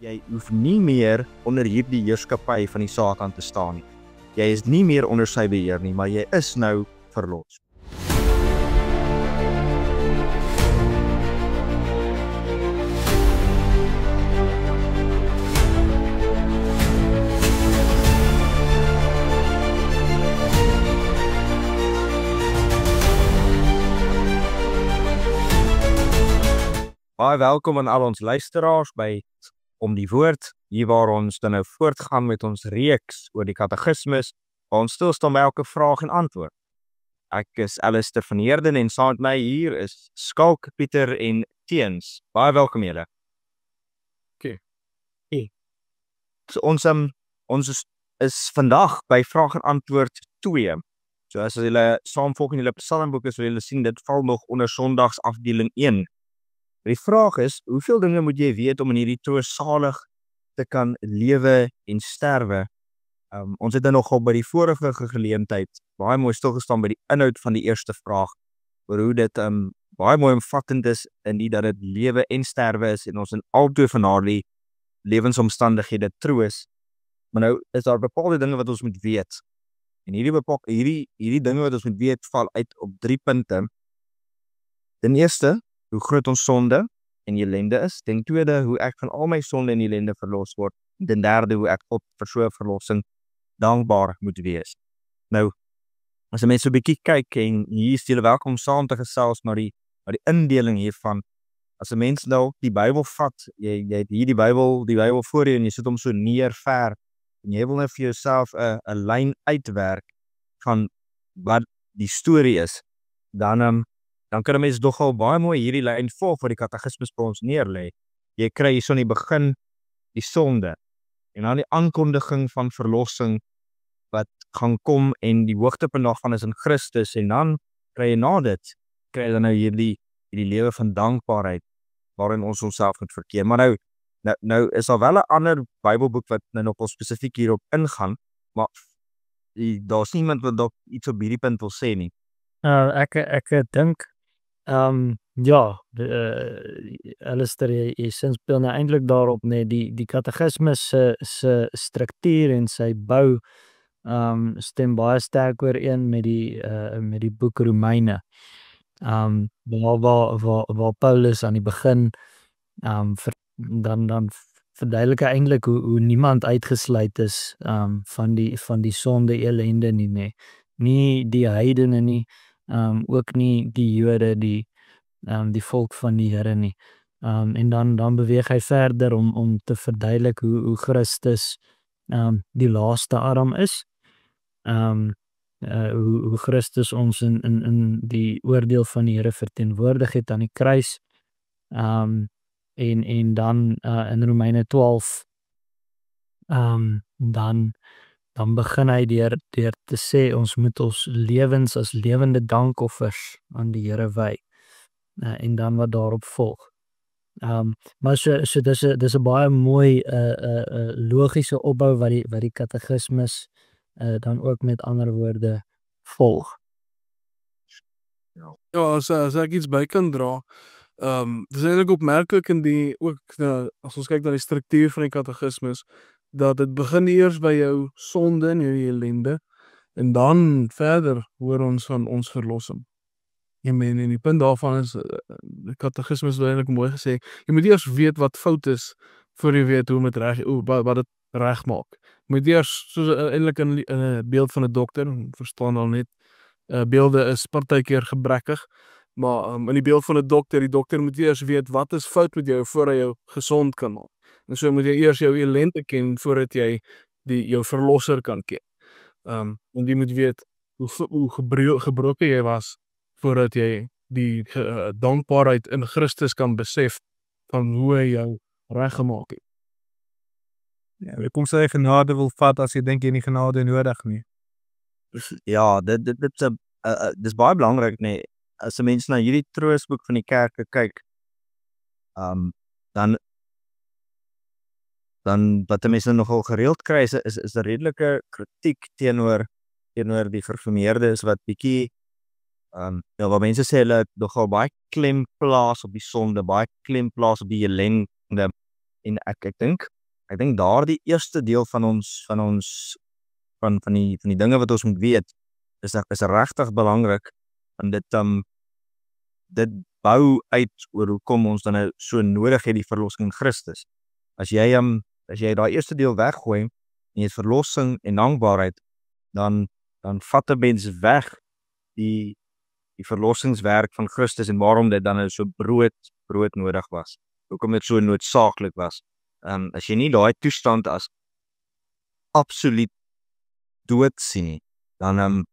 Jy hoef nie meer onder hierdie heerskappy van die Satan te staan nie. Jy is nie meer onder sy beheer nie, maar jy is nou verlos. Baie welkom aan al ons luisteraars by Om die Woord, hier waar ons dan nou voortgaan met ons reeks oor die katekismes, waar ons stilstaan by elke vraag en antwoord. Ek is Alistair van Heerden en saam met my hier is Skalk, Pieter en Teens. Baie welkom julle. Okay. So ons is vandag by vraag en antwoord 2. So as julle saamvolg in julle psalmboeke, sal julle sien dit val nog onder Sondags afdeling 1. Die vraag is, hoeveel dinge moet jy weet om in hierdie troostsalig te kan lewe en sterwe? Ons het dan nogal by die vorige geleentheid baie mooi stilgestaan by die inhoud van die eerste vraag, oor hoe dit baie mooi omvattend is in die dat dit lewe en sterwe is en ons in albei van daardie lewensomstandighede troos. Maar nou is daar bepaalde dinge wat ons moet weet. En hierdie dinge wat ons moet weet val uit op 3 punte. Ten eerste, hoe groot ons sonde en ellende is. Ten tweede, hoe ek van al my sonde en ellende verlos word. Ten derde, hoe ek God vir so 'n verlossing dankbaar moet wees. Nou, as jy mense so 'n bietjie kyk en hier is julle welkom saam te gesels maar die indeling hiervan. As 'n mens nou die Bybel vat, jy het hier die Bybel voor jou en jy sit hom so neerver en jy wil nou vir jouself 'n lyn uitwerk van wat die storie is, dan kan 'n mens nogal baie mooi hierdie lyn volg wat die katekismes vir ons neerlê. Jy kry hier so in die begin die sonde en dan die aankondiging van verlossing wat gaan kom en die hoogtepunt daarvan is in Christus en dan kry jy na dit, kry jy dan nou hierdie lewe van dankbaarheid waarin ons onsself moet verkeer. Maar nou is daar wel 'n ander Bybelboek wat nou nog spesifiek hierop ingaan, maar daar's niemand wat dalk iets op hierdie punt wil sê nie. Ek dink ja, Alistair, jy speel nou eintlik daarop, nee, die katekismes se struktuur en sy bou stem baie sterk ooreen met die boek Romeine. Waar Paulus aan die begin dan verduidelik hy eintlik hoe niemand uitgesluit is van die sonde ellende nie. Nie die heidene nie, ook nie die Jode, die volk van die Here nie. En dan beweeg hy verder om te verduidelik hoe Christus die laaste Adam is. Hoe Christus ons in die oordeel van die Here verteenwoordig het aan die kruis. En dan in Romeine 12 dan begin hy deur te sê ons moet ons lewens as lewende dankoffers aan die Here wy. En dan wat daarop volg. Maar so dis 'n baie mooi logiese opbou wat die katekismes dan ook met ander woorde volg. Ja, as ek iets by kan dra, dis eintlik opmerklik as ons kyk na die struktuur van die katekismes, dat dit begin eers by jou sonde en jou ellende, en dan verder hoor ons van ons verlossing. En die punt daarvan is, die katekismes het eintlik mooi gesê, jy moet eers weet wat fout is, voor jy weet wat dit reg maak. Jy moet eers, soos eintlik in 'n beeld van 'n dokter, verstaan al net, beelde is partykeer gebrekkig, maar in die beeld van 'n dokter, die dokter moet eers weet wat is fout met jou voor hy jou gesond kan maak. En so moet jy eers jou ellende ken voordat jy jou verlosser kan ken. En jy moet weet hoe gebroken jy was voordat jy die dankbaarheid in Christus kan besef van hoe hy jou reggemaak het. Ja, jy kom sy genade wil vat as jy dink jy nie genade nodig nie. Ja, dit is baie belangrik, nee. As 'n mens na hierdie troostboek van die kerke kyk, dan wat mense nogal gereeld kry is 'n redelike kritiek teenoor die gereformeerdes wat bietjie waar mense sê hulle nogal baie klem plaas op die sonde, baie klem plaas op die ellende En ek dink daardie eerste deel van die dinge wat ons moet weet is regtig belangrik, en dit bou uit oor hoekom ons dan nou so nodig het die verlossing in Christus. As jy daai eerste deel weggooi en jy het verlossing en dankbaarheid, dan vat 'n mens weg die verlossingswerk van Christus en waarom dit dan nou so brood nodig was. Hoekom dit so noodsaaklik was. As jy nie daai toestand as absoluut dood sien nie, dan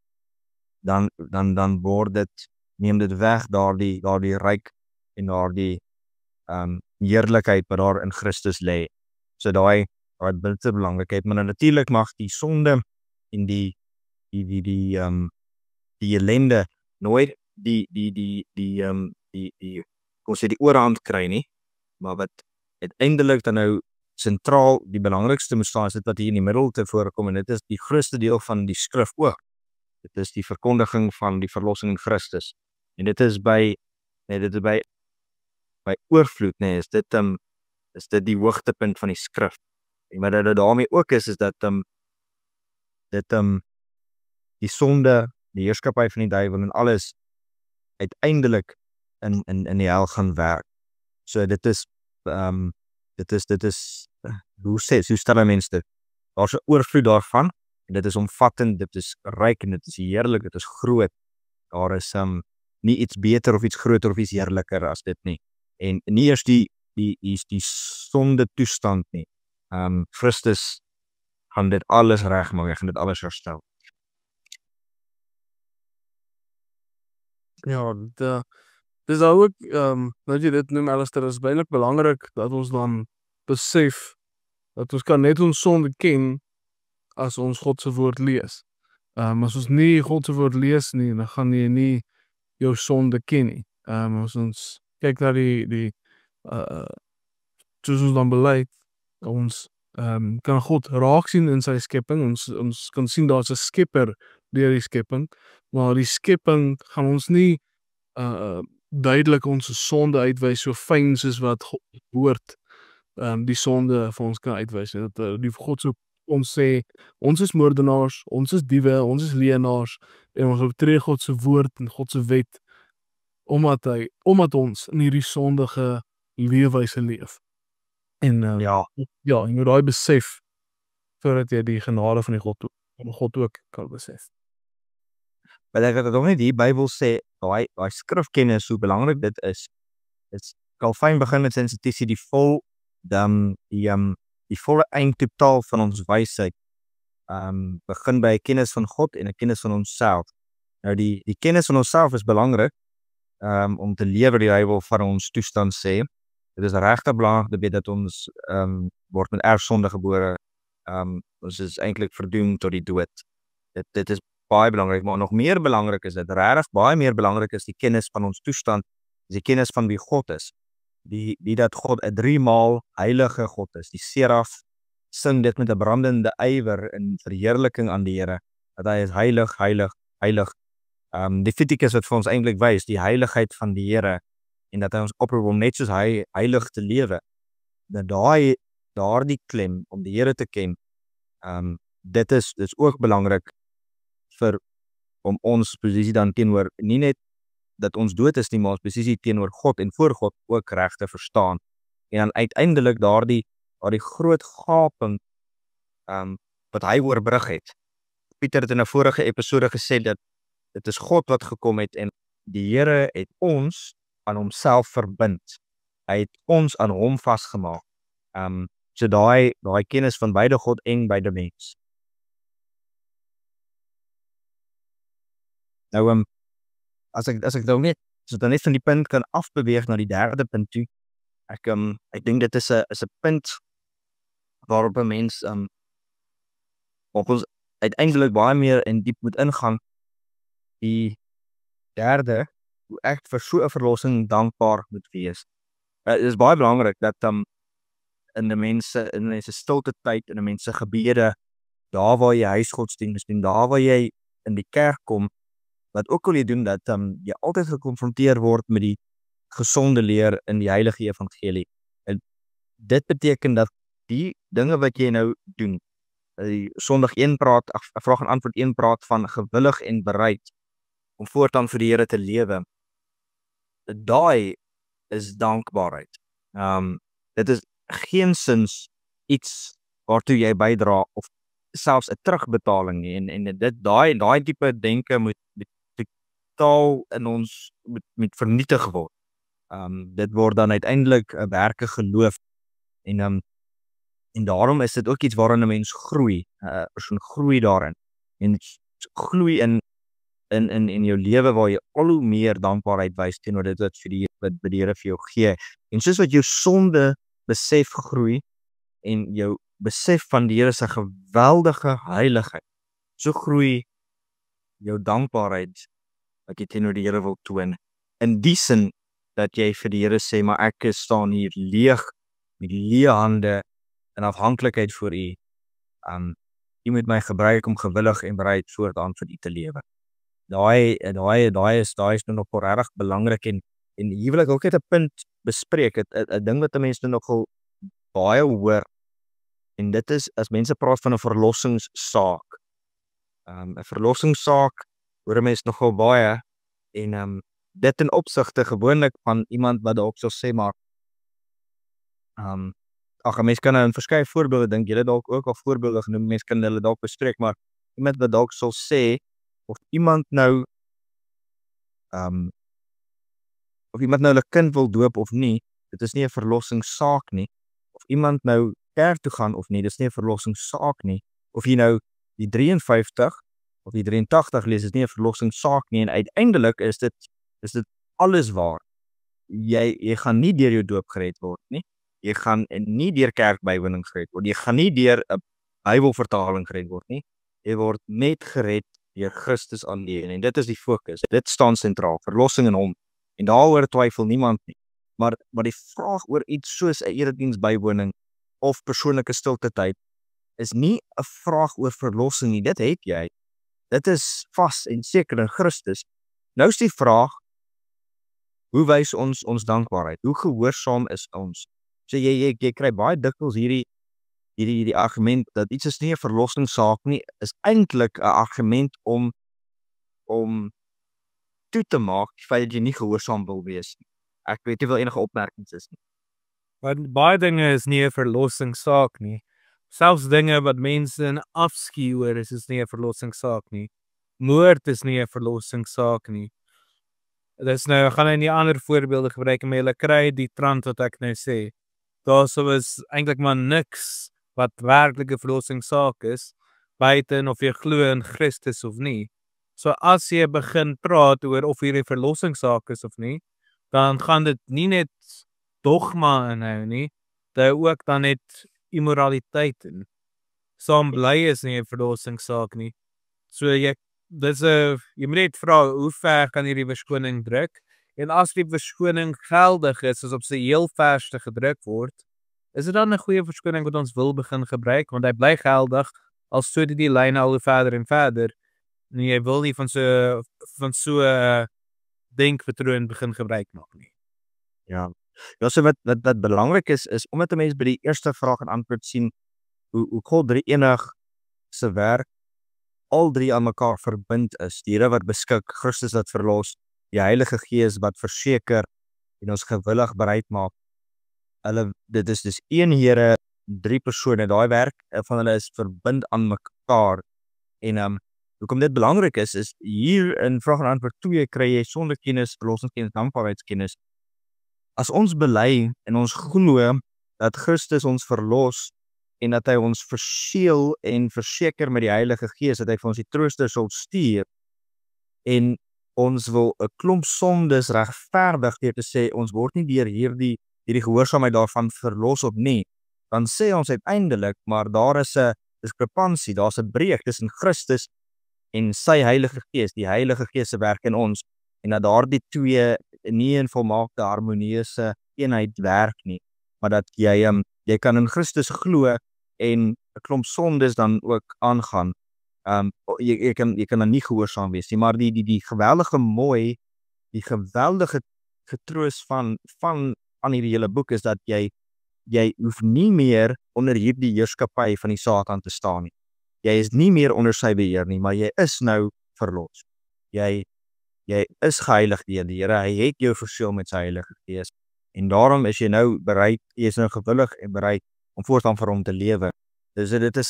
word dit, neem dit weg daardie ryk en daardie heerlikheid wat daar in Christus lê. So daai bitter belangrikheid, maar natuurlik mag die sonde en die ellende nooit kom sê die oorhand kry nie, maar wat uiteindelik dan nou sentraal die belangrikste moet staan, is dit wat hier in die middel te voorkom, en dit is die grootste deel van die skrif ook. Dit is die verkondiging van die verlossing in Christus. En dit is by oorvloed, is dit die hoogtepunt van die skrif. En wat dit daarmee ook is dat die sonde, die heerskappy van die duiwel en alles uiteindelik in die hel gaan werk. So dit is hoe stel mense dit? Daar's 'n oorvloed daarvan, en dit is omvattend, dit is ryk en dit is heerlik, dit is groot. Daar is nie iets beter of iets groter of iets heerliker as dit nie. En nie eers die sonde toestand nie. Christus gaan dit alles regmaak, hy gaan dit alles herstel. Ja, dis ook, dat jy dit noem, Alistair, is baie belangrik dat ons dan besef dat ons kan net ons sonde ken as ons God se woord lees. As ons nie God se woord lees nie, dan gaan jy nie jou sonde ken nie. As ons kyk na soos ons dan bely, ons kan God raak sien in sy skepping, ons kan sien daar's 'n skepper deur die skepping, maar die skepping gaan ons nie duidelik ons sonde uitwys so fyn soos wat God woord die sonde vir ons kan uitwys. Dat die God so ons sê, ons is moordenaars, ons is diewe, ons is leenaars, en ons oortree God se woord en God se wet, omdat ons in hierdie sondige leefwyse leef. En jy moet daai besef sodat jy die genade van die God ook kan besef. Maar ek het ook net die Bybel sê, daai skrifkennis, hoe belangrik dit is Calvin begin met sy institusie, die volle eindtotaal van ons wysheid begin by 'n kennis van God en 'n kennis van onsself. Nou die kennis van onsself is belangrik om te lewe die Bybel van ons toestand sê. Dit is regtig belangrik te weet dat ons word met erfsonde gebore. Ons is eintlik verdoem tot die dood. Dit is baie belangrik, maar nog meer belangrik is dit, regtig baie meer belangrik is die kennis van ons toestand, is die kennis van wie God is. Die dat God 'n 3-maal heilige God is. Die seraf sing dit met 'n brandende ywer in verheerliking aan die Here, dat hy is heilig, heilig, heilig. Levitikus wat vir ons eintlik wys die heiligheid van die Here, en dat hy ons oproep om net soos hy heilig te lewe. Dat daardie klem om die Here te ken, dit is ook belangrik om ons posisie dan teenoor, nie net dat ons dood is nie, maar ons posisie teenoor God en voor God ook reg te verstaan. En dan uiteindelik daardie groot gaping wat hy oorbrug het. Pieter het in 'n vorige episode gesê dat dit is God wat gekom het en die Here het ons aan homself verbind. Hy het ons aan hom vasgemaak. So daai kennis van beide God en beide mens. Nou as ek nou net van die punt kan afbeweeg na die derde punt toe. Ek dink dit is 'n punt waarop 'n mens op ons uiteindelik baie meer in diep moet ingaan. Die derde, hoe ek vir so 'n verlossing dankbaar moet wees. Dit is baie belangrik dat in 'n mense stilte tyd, in 'n mens se gebede, daar waar jy huisgodsdienst doen, daar waar jy in die kerk kom, wat ook al jy doen, dat jy altyd gekonfronteer word met die gesonde leer in die heilige evangelie. En dit beteken dat die dinge wat jy nou doen, die Sondag 1 praat, vraag en antwoord 1 praat van gewillig en bereid om voortaan vir die Here te lewe. Daai is dankbaarheid. Dit is geensins iets waartoe jy bydra of selfs 'n terugbetaling nie. En dit daai tipe denke moet totaal in ons moet vernietig word. Dit word dan uiteindelik 'n werke geloof en daarom is dit ook iets waarin 'n mens groei. 'n Persoon groei daarin en gloei in jou lewe waar jy al hoe meer dankbaarheid wys teenoor dit wat die Here vir jou gee. En soos wat jou sonde besef groei en jou besef van die Here se geweldige heiligheid, so groei jou dankbaarheid wat jy teenoor die Here wil toon. In die sin dat jy vir die Here sê, maar ek staan hier leeg met leë hande in afhanklikheid voor U. U moet my gebruik om gewillig en bereid voortaan vir U te lewe. Daai is nou nog regtig belangrik en hier wil ek ook net 'n punt bespreek, 'n ding wat 'n mens nou nogal baie hoor. En dit is as mense praat van 'n verlossingssaak. 'n Verlossingssaak hoor 'n mens nogal baie en dit in opsigte gewoonlik van iemand wat dalk sal sê maar 'n mens kan nou in verskeie voorbeelde dink, julle dalk ook al voorbeelde genoem, mense kan hulle dalk bespreek, maar iemand wat dalk sal sê of iemand nou hulle kind wil doop of nie, dit is nie 'n verlossingssaak nie. Of iemand nou kerk toe gaan of nie, dis nie 'n verlossingssaak nie. Of jy nou die 53 of die 83 lees, is nie 'n verlossingssaak nie en uiteindelik is dit alles waar. Jy gaan nie deur jou doop gered word nie. Jy gaan nie deur kerkbywoning gered word. Jy gaan nie deur 'n Bybelvertaling gered word nie. Jy word net gered deur Christus alleen en dit is die fokus. Dit staan sentraal, verlossing in hom. En daaroor twyfel niemand nie. Maar die vraag oor iets soos 'n erediens bywoning of persoonlike stilte tyd is nie 'n vraag oor verlossing nie. Dit het jy. Dit is vas en seker in Christus. Nou is die vraag, hoe wys ons dankbaarheid? Hoe gehoorsaam is ons? So jy kry baie dikwels hierdie argument dat iets is nie 'n verlossingssaak nie, is eintlik 'n argument om toe te maak die feit dat jy nie gehoorsaam wil wees nie. Ek weet nie of enige opmerkings is nie. Maar baie dinge is nie 'n verlossingssaak nie. Selfs dinge wat mense in afskuw oor is nie 'n verlossingssaak nie. Moord is nie 'n verlossingssaak nie. Dis nou, gaan nou nie ander voorbeelde gebruik, maar jy kry die trant wat ek nou sê. Daar is eintlik maar niks wat werklik 'n verlossingssaak is, buite of jy glo in Christus of nie. So as jy begin praat oor of hier 'n verlossingssaak is of nie, dan gaan dit nie net dogma inhou nie, dit ook dan net immoraliteit in. Saam bly is nie 'n verlossingssaak nie. So jy moet net vra, hoe ver kan hierdie verskoning druk? En as die verskoning geldig is, as op sy heel verste gedruk word, is dit dan 'n goeie verskoning wat ons wil begin gebruik, want hy bly geldig, al so die lyne al verder en verder. En jy wil nie van so denkpatroon begin gebruik maak nie. Ja, so wat belangrik is omdat 'n mens by die eerste vraag en antwoord sien hoe God drie enig se werk al drie aan mekaar verbind is. Die Here wat beskik, Christus wat verlos, die Heilige Gees wat verseker en ons gewillig bereid maak. Dit is dus een Here, drie persone. Daai werk van hulle is verbind aan mekaar. En hoekom dit belangrik is hier in vraag en antwoord 2 kry jy sondekennis, verlossingskennis, dankbaarheidskennis. As ons bely en ons glo dat Christus ons verlos en dat hy ons verseël en verseker met die Heilige Gees, dat hy vir ons die Trooster sal stuur, en ons wil 'n klomp sondes regverdig deur te sê ons word nie deur hierdie gehoorsaamheid daarvan verlos op nie, dan sê ons uiteindelik, maar daar is 'n diskrepansie, daar's 'n breek tussen Christus en sy Heilige Gees, die Heilige Gees se werk in ons, en dat daardie twee nie in volmaakte harmonieuse eenheid werk nie, maar dat jy kan in Christus glo en 'n klomp sondes dan ook aangaan. Jy kan dan nie gehoorsaam wees nie, maar die geweldige mooi, die geweldige getroos van hierdie hele boek is dat jy jy hoef nie meer onder hierdie heerskappy van die Satan te staan nie. Jy is nie meer onder sy beheer nie, maar jy is nou verlos. Jy is geheilig deur die Here. Hy het jou verseël met sy Heilige Gees. En daarom is jy nou bereid, jy is nou gewillig en bereid om voortaan vir hom te lewe. Dus dit is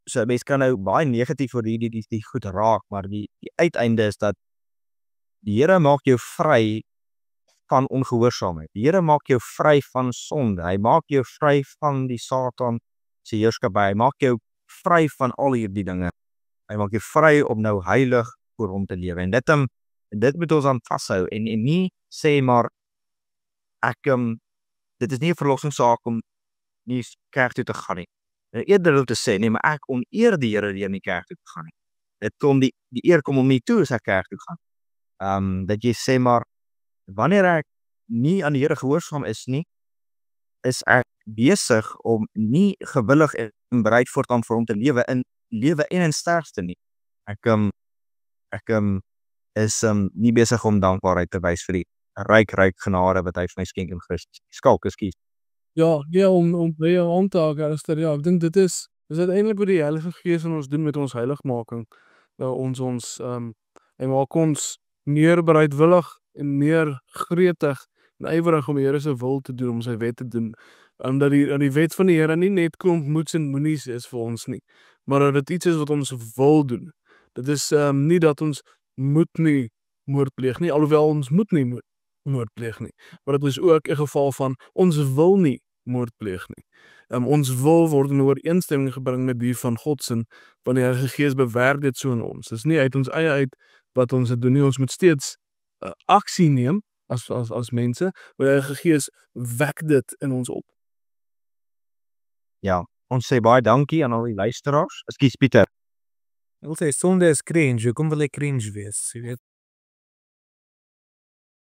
so mens kan nou baie negatief oor die goed raak, maar die uiteinde is dat die Here maak jou vry van ongehoorsaamheid. Die Here maak jou vry van sonde. Hy maak jou vry van die Satan se heerskappy. Hy maak jou vry van al hierdie dinge. Hy maak jou vry om nou heilig voor hom te lewe. En dit moet ons aan vashou en nie sê maar dit is nie 'n verlossingssaak om nie kerk toe te gaan nie. Eerder om te sê nee, maar ek oneer die Here deur nie kerk toe te gaan nie. Dit kom die eer kom om nie toe as ek kerk toe gaan. Dat jy sê maar wanneer ek nie aan die Here gehoorsaam is nie, is ek besig om nie gewillig en bereid voortaan vir hom te lewe en in sterfte nie. Ek is nie besig om dankbaarheid te wys vir die ryk genade wat hy vir my skenk in Christus. Skalk, ekskuus. Ja, om by jou aan te haak, Alistair, ja, ek dink dit is uiteindelik wat die Heilige Gees in ons doen met ons heiligmaking. Hy maak ons meer bereidwillig en meer gretig en ywerig om die Here se wil te doen, om sy wet te doen. Dat die wet van die Here nie net klomp moets en moenies is vir ons nie, maar dat dit iets is wat ons wil doen. Dit is nie dat ons moet nie moord pleeg nie, alhoewel ons moet nie moord pleeg nie. Maar dit is ook 'n geval van ons wil nie moord pleeg nie. Ons wil word in ooreenstemming gebring met die van God se, want die Heilige Gees bewerk dit so in ons. Dis nie uit ons eie uit wat ons dit doen nie. Ons moet steeds aksie neem as mense, maar die Heilige Gees wek dit in ons op. Ja, ons sê baie dankie aan al die luisteraars. Ekskuus Pieter. Ek wil sê sonde is cringe, hoekom wil ek cringe wees, jy weet?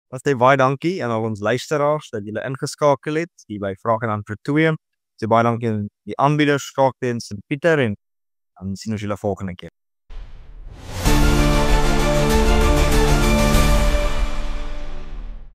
Ons sê baie dankie aan al ons luisteraars dat julle ingeskakel het hier by Vraag en Antwoord 2. Sê baie dankie aan die aanbieders, Skaakdiens en Pieter en dan sien ons julle volgende keer.